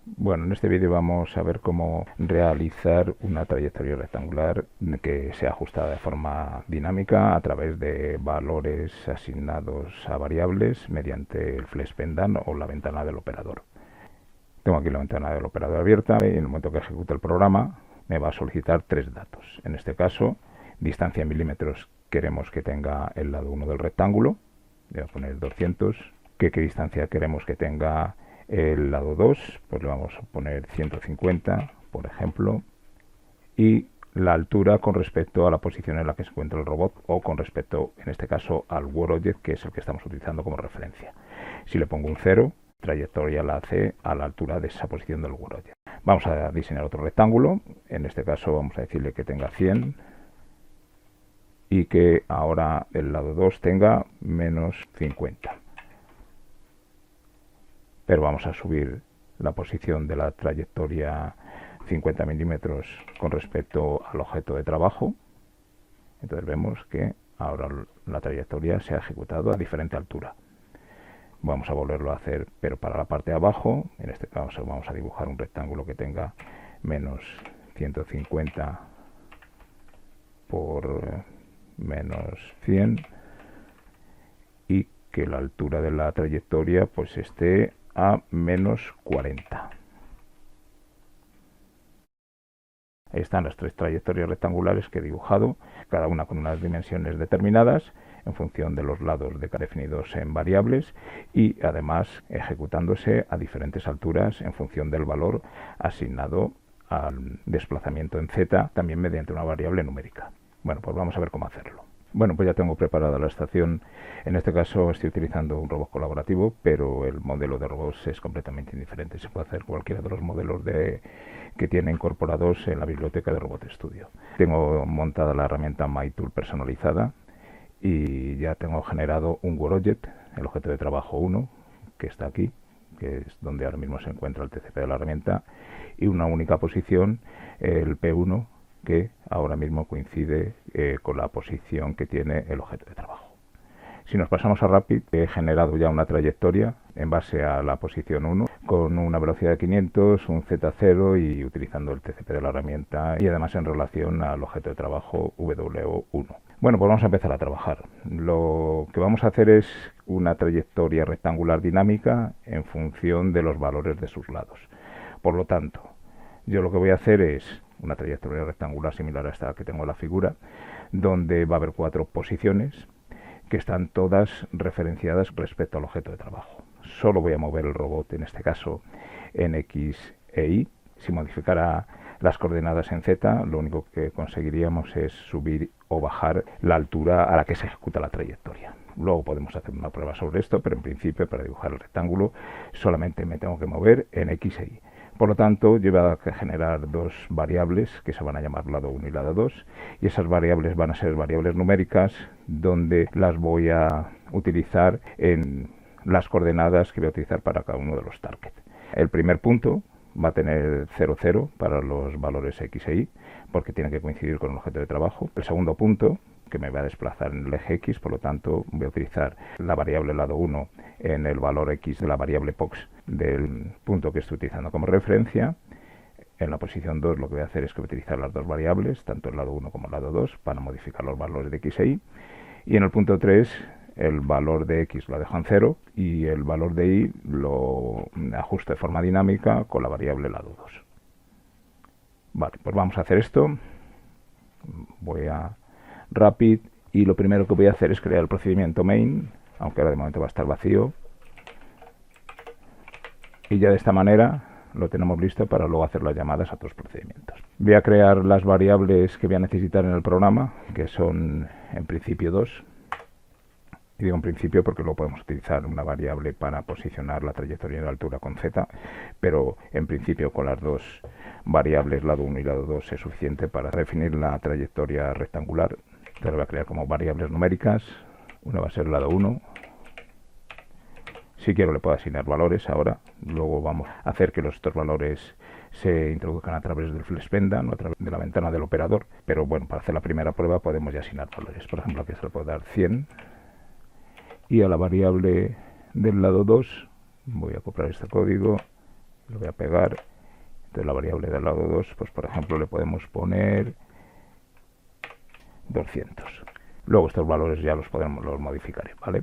Bueno, en este vídeo vamos a ver cómo realizar una trayectoria rectangular que sea ajustada de forma dinámica a través de valores asignados a variables mediante el FlexPendan o la ventana del operador. Tengo aquí la ventana del operador abierta y en el momento que ejecute el programa me va a solicitar tres datos. En este caso, distancia en milímetros queremos que tenga el lado 1 del rectángulo. Voy a poner 200. ¿Qué distancia queremos que tenga el lado 2? Pues le vamos a poner 150, por ejemplo. Y la altura con respecto a la posición en la que se encuentra el robot o con respecto, en este caso, al WorldObject, que es el que estamos utilizando como referencia. Si le pongo un 0, trayectoria la hace a la altura de esa posición del WorldObject. Vamos a diseñar otro rectángulo. En este caso vamos a decirle que tenga 100 y que ahora el lado 2 tenga menos 50. Pero vamos a subir la posición de la trayectoria 50 milímetros con respecto al objeto de trabajo. Entonces vemos que ahora la trayectoria se ha ejecutado a diferente altura. Vamos a volverlo a hacer, pero para la parte de abajo. En este caso vamos a dibujar un rectángulo que tenga menos 150 por menos 100 y que la altura de la trayectoria pues esté a menos 40. Ahí están las tres trayectorias rectangulares que he dibujado, cada una con unas dimensiones determinadas en función de los lados definidos en variables y además ejecutándose a diferentes alturas en función del valor asignado al desplazamiento en Z, también mediante una variable numérica. Bueno, pues vamos a ver cómo hacerlo. Bueno, pues ya tengo preparada la estación. En este caso estoy utilizando un robot colaborativo, pero el modelo de robots es completamente indiferente. Se puede hacer cualquiera de los modelos que tiene incorporados en la biblioteca de Robot Studio. Tengo montada la herramienta MyTool personalizada y ya tengo generado un WorldObject, el objeto de trabajo 1, que está aquí, que es donde ahora mismo se encuentra el TCP de la herramienta, y una única posición, el P1, que ahora mismo coincide con la posición que tiene el objeto de trabajo. Si nos pasamos a Rapid, he generado ya una trayectoria en base a la posición 1 con una velocidad de 500, un Z0 y utilizando el TCP de la herramienta y además en relación al objeto de trabajo W1. Bueno, pues vamos a empezar a trabajar. Lo que vamos a hacer es una trayectoria rectangular dinámica en función de los valores de sus lados. Por lo tanto, yo lo que voy a hacer es una trayectoria rectangular similar a esta que tengo en la figura, donde va a haber 4 posiciones que están todas referenciadas respecto al objeto de trabajo. Solo voy a mover el robot, en este caso en X e Y. Si modificara las coordenadas en Z, lo único que conseguiríamos es subir o bajar la altura a la que se ejecuta la trayectoria. Luego podemos hacer una prueba sobre esto, pero en principio para dibujar el rectángulo solamente me tengo que mover en X e Y. Por lo tanto, yo voy a generar dos variables que se van a llamar lado 1 y lado 2 y esas variables van a ser variables numéricas donde las voy a utilizar en las coordenadas que voy a utilizar para cada uno de los targets. El primer punto va a tener 0, 0 para los valores X e Y porque tiene que coincidir con el objeto de trabajo. El segundo punto, que me va a desplazar en el eje X, por lo tanto voy a utilizar la variable lado 1 en el valor X de la variable POX del punto que estoy utilizando como referencia. En la posición 2 lo que voy a hacer es que voy a utilizar las dos variables, tanto el lado 1 como el lado 2, para modificar los valores de X e Y. Y en el punto 3 el valor de X lo dejo en 0 y el valor de Y lo ajusto de forma dinámica con la variable lado 2. Vale, pues vamos a hacer esto. Voy a Rapid y lo primero que voy a hacer es crear el procedimiento main, aunque ahora de momento va a estar vacío, y ya de esta manera lo tenemos listo para luego hacer las llamadas a otros procedimientos. Voy a crear las variables que voy a necesitar en el programa, que son en principio 2, y digo en principio porque luego podemos utilizar una variable para posicionar la trayectoria de altura con Z, pero en principio con las dos variables lado 1 y lado 2 es suficiente para definir la trayectoria rectangular. Entonces lo voy a crear como variables numéricas. Una va a ser el lado 1. Si quiero le puedo asignar valores ahora. Luego vamos a hacer que estos valores se introduzcan a través del FlexPendan o a través de la ventana del operador. Pero bueno, para hacer la primera prueba podemos ya asignar valores. Por ejemplo, aquí se le puedo dar 100. Y a la variable del lado 2 voy a copiar este código lo voy a pegar. Entonces la variable del lado 2, pues por ejemplo le podemos poner 200. Luego estos valores ya los modificaré, ¿vale?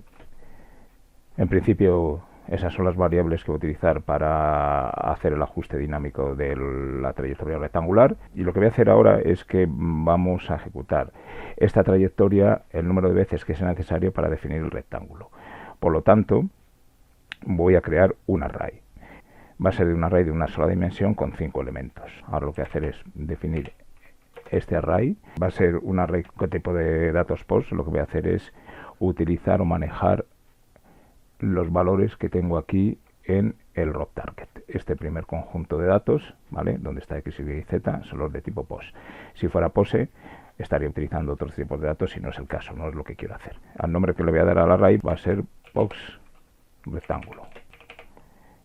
En principio esas son las variables que voy a utilizar para hacer el ajuste dinámico de la trayectoria rectangular, y lo que voy a hacer ahora es que vamos a ejecutar esta trayectoria el número de veces que sea necesario para definir el rectángulo. Por lo tanto, voy a crear un array. Va a ser de un array de una sola dimensión con 5 elementos. Ahora lo que voy a hacer es definir este array. Va a ser un array con tipo de datos post. Lo que voy a hacer es utilizar o manejar los valores que tengo aquí en el row target. Este primer conjunto de datos, ¿vale?, donde está x, y z, son los de tipo post. Si fuera pose, estaría utilizando otros tipos de datos, y no es el caso, no es lo que quiero hacer. Al nombre que le voy a dar al array va a ser box rectángulo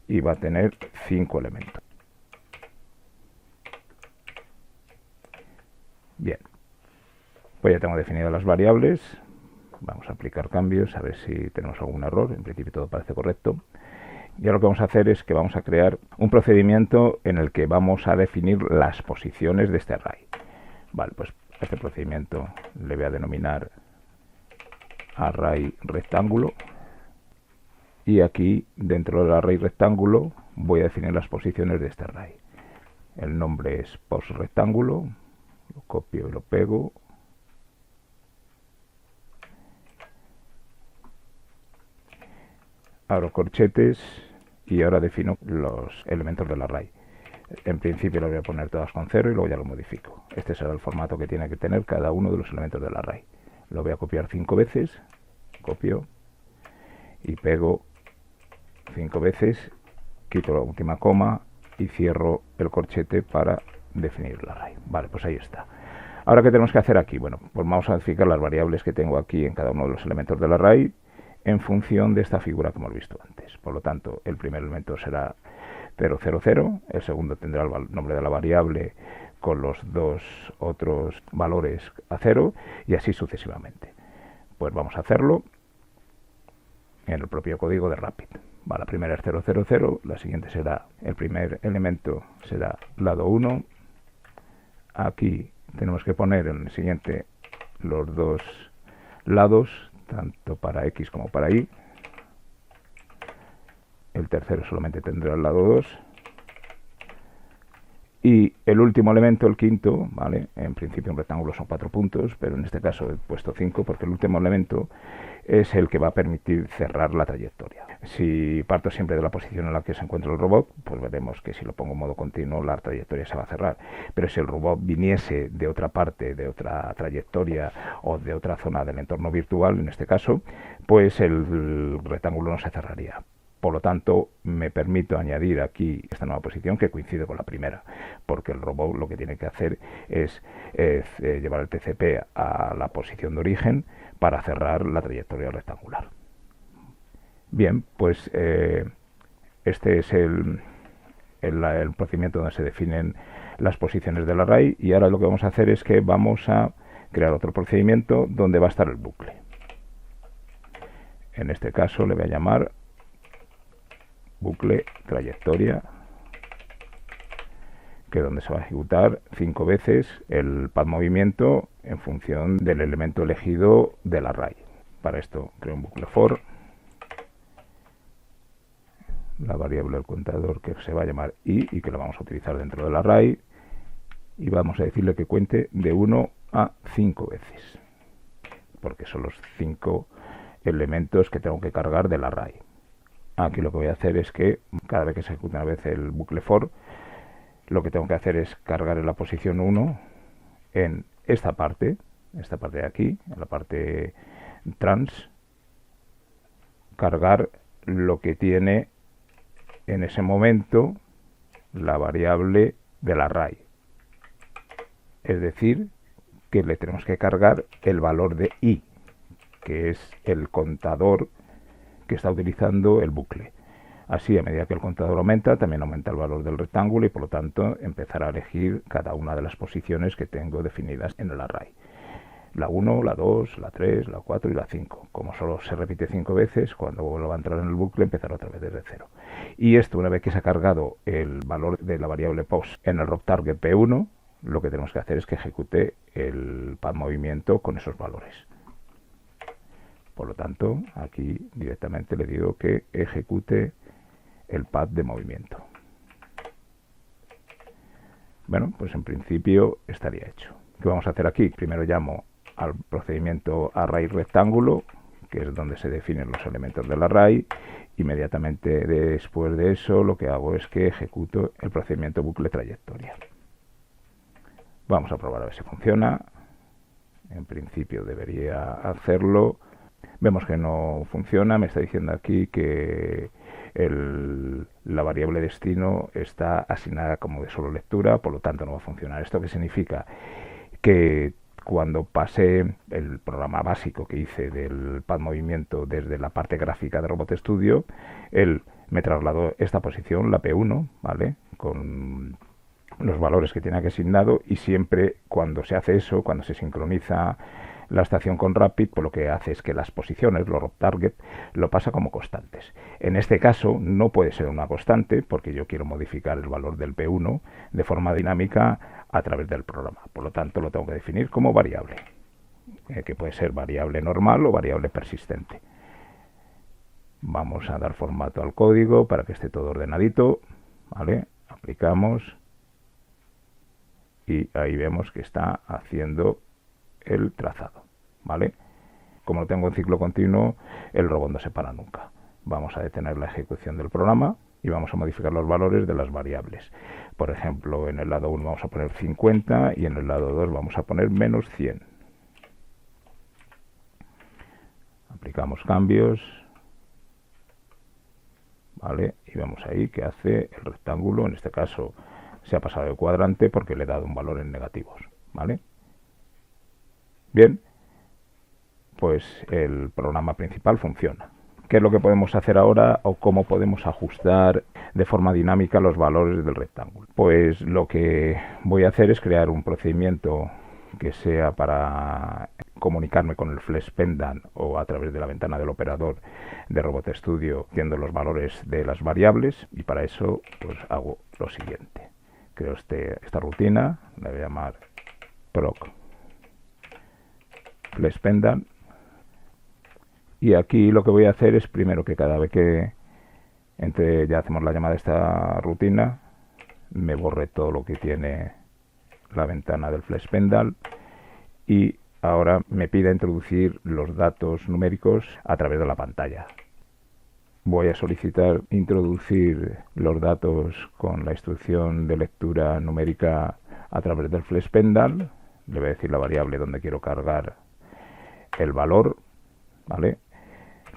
y va a tener 5 elementos. Bien, pues ya tengo definidas las variables. Vamos a aplicar cambios, a ver si tenemos algún error. En principio todo parece correcto. Y ahora lo que vamos a hacer es que vamos a crear un procedimiento en el que vamos a definir las posiciones de este array. Vale, pues este procedimiento le voy a denominar array rectángulo. Y aquí, dentro del array rectángulo, voy a definir las posiciones de este array. El nombre es post rectángulo. Lo copio y lo pego. Abro corchetes y ahora defino los elementos del array. En principio lo voy a poner todas con 0 y luego ya lo modifico. Este será el formato que tiene que tener cada uno de los elementos del array. Lo voy a copiar 5 veces. Copio y pego 5 veces. Quito la última coma y cierro el corchete para definir el array. Vale, pues ahí está. Ahora, ¿qué tenemos que hacer aquí? Bueno, pues vamos a modificar las variables que tengo aquí en cada uno de los elementos del array en función de esta figura que hemos visto antes. Por lo tanto, el primer elemento será 0, 0, 0, el segundo tendrá el nombre de la variable con los dos otros valores a 0 y así sucesivamente. Pues vamos a hacerlo en el propio código de Rapid. Va, la primera es 0, 0, 0, la siguiente será, el primer elemento será lado 1, aquí tenemos que poner en el siguiente los dos lados, tanto para X como para Y. El tercero solamente tendrá el lado 2. Y el último elemento, el quinto, ¿vale? En principio un rectángulo son 4 puntos, pero en este caso he puesto 5 porque el último elemento es el que va a permitir cerrar la trayectoria. Si parto siempre de la posición en la que se encuentra el robot, pues veremos que si lo pongo en modo continuo la trayectoria se va a cerrar. Pero si el robot viniese de otra parte, de otra trayectoria o de otra zona del entorno virtual, en este caso, pues el rectángulo no se cerraría. Por lo tanto, me permito añadir aquí esta nueva posición que coincide con la primera, porque el robot lo que tiene que hacer es llevar el TCP a la posición de origen para cerrar la trayectoria rectangular. Bien, pues este es el procedimiento donde se definen las posiciones del array, y ahora lo que vamos a hacer es que vamos a crear otro procedimiento donde va a estar el bucle. En este caso le voy a llamar bucle trayectoria, que es donde se va a ejecutar 5 veces el path movimiento en función del elemento elegido del array. Para esto creo un bucle for, la variable del contador que se va a llamar y que lo vamos a utilizar dentro del array, y vamos a decirle que cuente de 1 a 5 veces, porque son los 5 elementos que tengo que cargar del array. Aquí lo que voy a hacer es que cada vez que se ejecuta una vez el bucle for, lo que tengo que hacer es cargar en la posición 1 en esta parte de aquí, en la parte trans, cargar lo que tiene en ese momento la variable del array. Es decir, que le tenemos que cargar el valor de i, que es el contador que está utilizando el bucle. Así, a medida que el contador aumenta, también aumenta el valor del rectángulo y por lo tanto empezará a elegir cada una de las posiciones que tengo definidas en el array. la 1, la 2, la 3, la 4 y la 5. Como solo se repite 5 veces, cuando vuelva a entrar en el bucle empezará otra vez desde cero. Y esto, una vez que se ha cargado el valor de la variable post en el rock target P1, lo que tenemos que hacer es que ejecute el pad movimiento con esos valores. Por lo tanto, aquí directamente le digo que ejecute el pad de movimiento. Bueno, pues en principio estaría hecho. ¿Qué vamos a hacer aquí? Primero llamo al procedimiento array rectángulo, que es donde se definen los elementos del array. Inmediatamente después de eso, lo que hago es que ejecuto el procedimiento bucle trayectoria. Vamos a probar a ver si funciona. En principio debería hacerlo. Vemos que no funciona. Me está diciendo aquí que la variable destino está asignada como de solo lectura, por lo tanto no va a funcionar. ¿Esto qué significa? Que cuando pasé el programa básico que hice del pad movimiento desde la parte gráfica de Robot Studio, él me trasladó esta posición, la P1, ¿vale? Con los valores que tiene aquí asignado, y siempre cuando se hace eso, cuando se sincroniza la estación con Rapid, pues lo que hace es que las posiciones, los rock target, lo pasa como constantes. En este caso no puede ser una constante porque yo quiero modificar el valor del P1 de forma dinámica a través del programa. Por lo tanto, lo tengo que definir como variable, que puede ser variable normal o variable persistente. Vamos a dar formato al código para que esté todo ordenadito, ¿vale? Aplicamos y ahí vemos que está haciendo el trazado, ¿vale? Como lo tengo en ciclo continuo, el robot no se para nunca. Vamos a detener la ejecución del programa y vamos a modificar los valores de las variables. Por ejemplo, en el lado 1 vamos a poner 50 y en el lado 2 vamos a poner menos 100. Aplicamos cambios, ¿vale? Y vemos ahí que hace el rectángulo. En este caso se ha pasado de cuadrante porque le he dado un valor en negativos, ¿vale? Bien, pues el programa principal funciona. ¿Qué es lo que podemos hacer ahora o cómo podemos ajustar de forma dinámica los valores del rectángulo? Pues lo que voy a hacer es crear un procedimiento que sea para comunicarme con el flex pendant o a través de la ventana del operador de Robot Studio viendo los valores de las variables, y para eso pues hago lo siguiente. Creo esta rutina, la voy a llamar proc flex pendant, y aquí lo que voy a hacer es primero que cada vez que ya hacemos la llamada de esta rutina, me borre todo lo que tiene la ventana del flex pendant, y ahora me pide introducir los datos numéricos a través de la pantalla. Voy a solicitar introducir los datos con la instrucción de lectura numérica a través del flex pendant. Le voy a decir la variable donde quiero cargar el valor, ¿vale?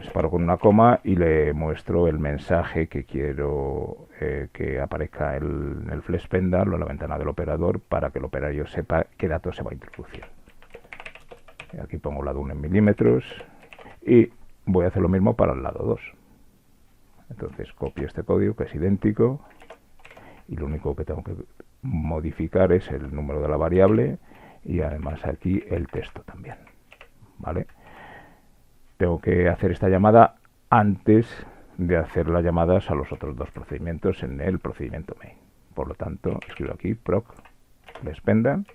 Separo con una coma y le muestro el mensaje que quiero que aparezca en el flex pendant o en la ventana del operador para que el operario sepa qué datos se va a introducir. Y aquí pongo el lado 1 en milímetros y voy a hacer lo mismo para el lado 2. Entonces copio este código que es idéntico y lo único que tengo que modificar es el número de la variable y además aquí el texto también, ¿vale? Tengo que hacer esta llamada antes de hacer las llamadas a los otros dos procedimientos en el procedimiento main. Por lo tanto, escribo aquí proc flex pendant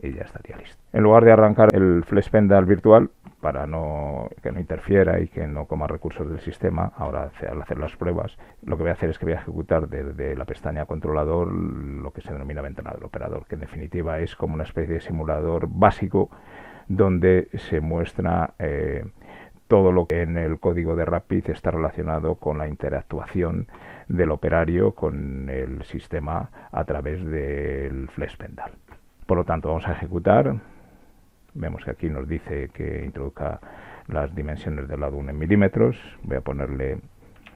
y ya estaría listo. En lugar de arrancar el flex pendant virtual para que no interfiera y que no coma recursos del sistema, ahora al hacer las pruebas, lo que voy a hacer es que voy a ejecutar desde la pestaña controlador lo que se denomina ventana del operador, que en definitiva es como una especie de simulador básico donde se muestra todo lo que en el código de Rapid está relacionado con la interactuación del operario con el sistema a través del flex pendant. Por lo tanto, vamos a ejecutar. Vemos que aquí nos dice que introduzca las dimensiones del lado 1 en milímetros. Voy a ponerle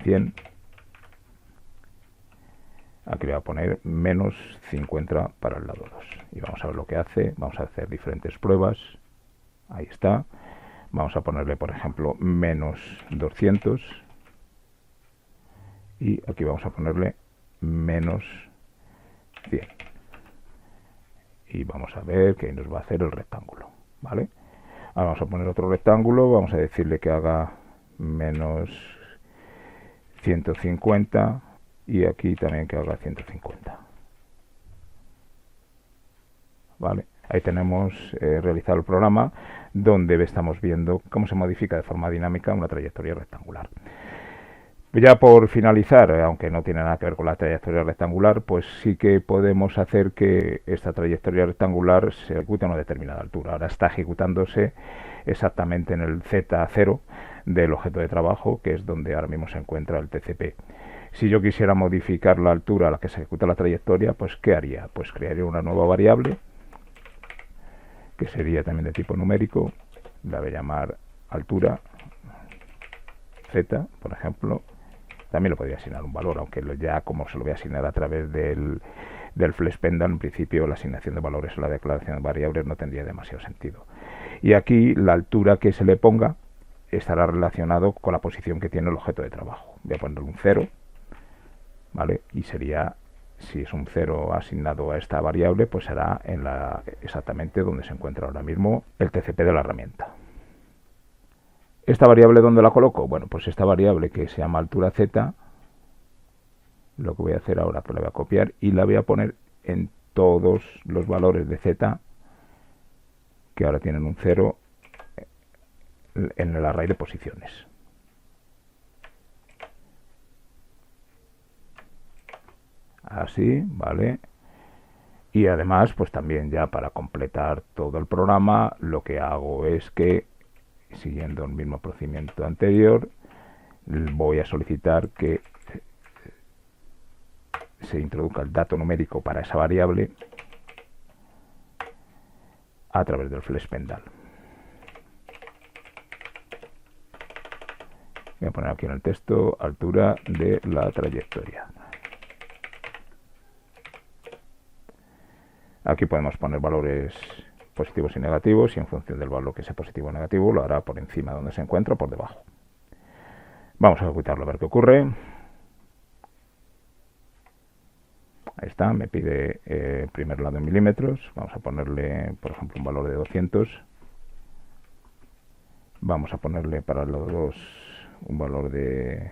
100. Aquí le voy a poner menos 50 para el lado 2. Y vamos a ver lo que hace. Vamos a hacer diferentes pruebas. Ahí está. Vamos a ponerle, por ejemplo, menos 200. Y aquí vamos a ponerle menos 100. Y vamos a ver que nos va a hacer el rectángulo, ¿vale? Ahora vamos a poner otro rectángulo, vamos a decirle que haga menos 150 y aquí también que haga 150. ¿Vale? Ahí tenemos realizado el programa donde estamos viendo cómo se modifica de forma dinámica una trayectoria rectangular. Ya por finalizar, aunque no tiene nada que ver con la trayectoria rectangular, pues sí que podemos hacer que esta trayectoria rectangular se ejecute a una determinada altura. Ahora está ejecutándose exactamente en el Z0 del objeto de trabajo, que es donde ahora mismo se encuentra el TCP. Si yo quisiera modificar la altura a la que se ejecuta la trayectoria, pues ¿qué haría? Pues crearía una nueva variable, que sería también de tipo numérico, la voy a llamar altura Z, por ejemplo. También le podría asignar un valor, aunque ya como se lo voy a asignar a través del flexpendal, en principio la asignación de valores o la declaración de variables no tendría demasiado sentido. Y aquí la altura que se le ponga estará relacionado con la posición que tiene el objeto de trabajo. Voy a ponerle un 0, ¿vale? Y sería, si es un 0 asignado a esta variable, pues será exactamente donde se encuentra ahora mismo el TCP de la herramienta. ¿Esta variable dónde la coloco? Bueno, pues esta variable que se llama altura z, lo que voy a hacer ahora, pues la voy a copiar y la voy a poner en todos los valores de z que ahora tienen un 0 en el array de posiciones. Así, ¿vale? Y además, pues también ya para completar todo el programa, lo que hago es que, siguiendo el mismo procedimiento anterior, voy a solicitar que se introduzca el dato numérico para esa variable a través del flexpendal. Voy a poner aquí en el texto altura de la trayectoria. Aquí podemos poner valores positivos y negativos y en función del valor que sea positivo o negativo lo hará por encima donde se encuentra o por debajo. Vamos a ejecutarlo a ver qué ocurre. Ahí está, me pide el primer lado en milímetros. Vamos a ponerle, por ejemplo, un valor de 200. Vamos a ponerle para el lado 2 un valor de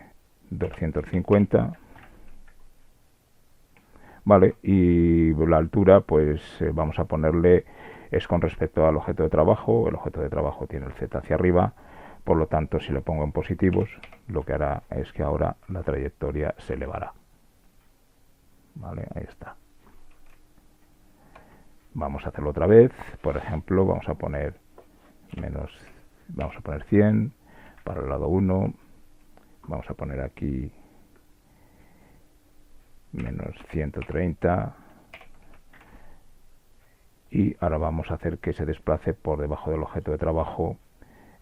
250. Vale, y la altura, pues vamos a ponerle, es con respecto al objeto de trabajo. El objeto de trabajo tiene el Z hacia arriba. Por lo tanto, si le pongo en positivos, lo que hará es que ahora la trayectoria se elevará. Vale, ahí está. Vamos a hacerlo otra vez. Por ejemplo, vamos a poner 100 para el lado 1. Vamos a poner aquí menos 130. Y ahora vamos a hacer que se desplace por debajo del objeto de trabajo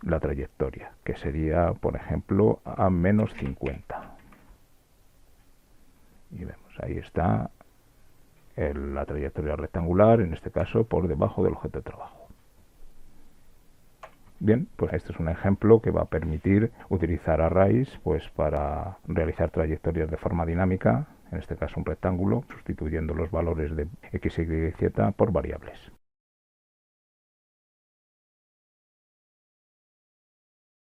la trayectoria, que sería, por ejemplo, a menos 50. Y vemos, ahí está la trayectoria rectangular, en este caso por debajo del objeto de trabajo. Bien, pues este es un ejemplo que va a permitir utilizar arrays pues para realizar trayectorias de forma dinámica, en este caso un rectángulo, sustituyendo los valores de x, y, z por variables.